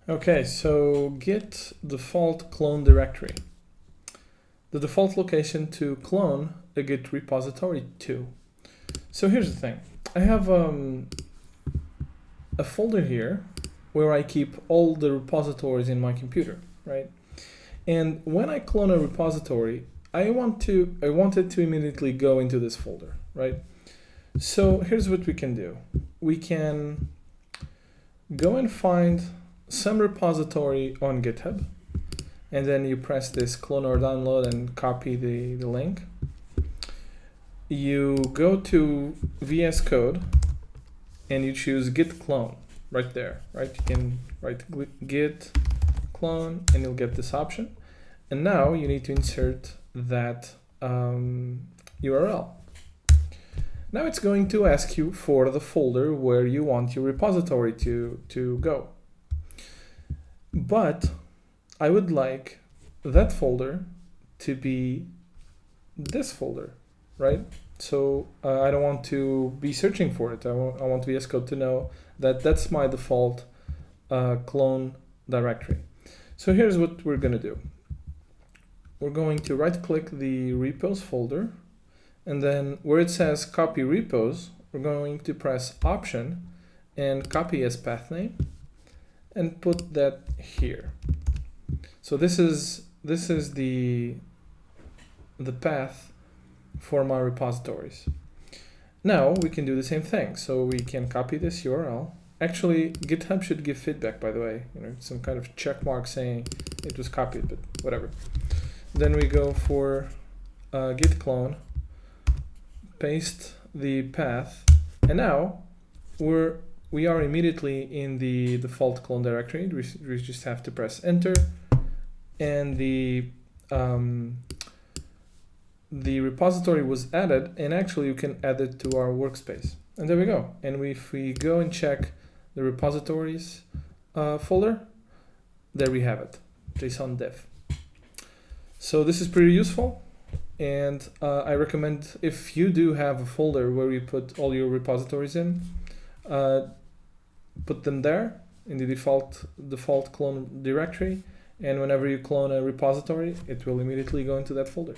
Okay, so git default clone directory. The default location to clone a Git repository to. So here's the thing. I have a folder here where I keep all the repositories in my computer, right? And when I clone a repository, I want it to immediately go into this folder, right? So here's what we can do. We can go and find some repository on GitHub, and then you press this clone or download and copy the link. You go to VS Code and you choose git clone right there, right? You can write git clone and you'll get this option. And now you need to insert that URL. Now it's going to ask you for the folder where you want your repository to go. But I would like that folder to be this folder, right? So I don't want to be searching for it. I want VS Code to know that that's my default clone directory. So here's what we're going to do. We're going to right-click the repos folder, and then where it says copy repos, we're going to press Option and copy as path name and put that here. So this is the path for my repositories. Now we can do the same thing. So we can copy this URL. Actually, GitHub should give feedback, by the way, some kind of check mark saying it was copied, but whatever. Then we go for git clone, paste the path, and now we are immediately in the default clone directory. We just have to press enter, and the repository was added, and actually you can add it to our workspace. And there we go. And if we go and check the repositories folder, there we have it, JSON dev. So this is pretty useful, and I recommend, if you do have a folder where you put all your repositories in, put them there in the default clone directory, and whenever you clone a repository, it will immediately go into that folder.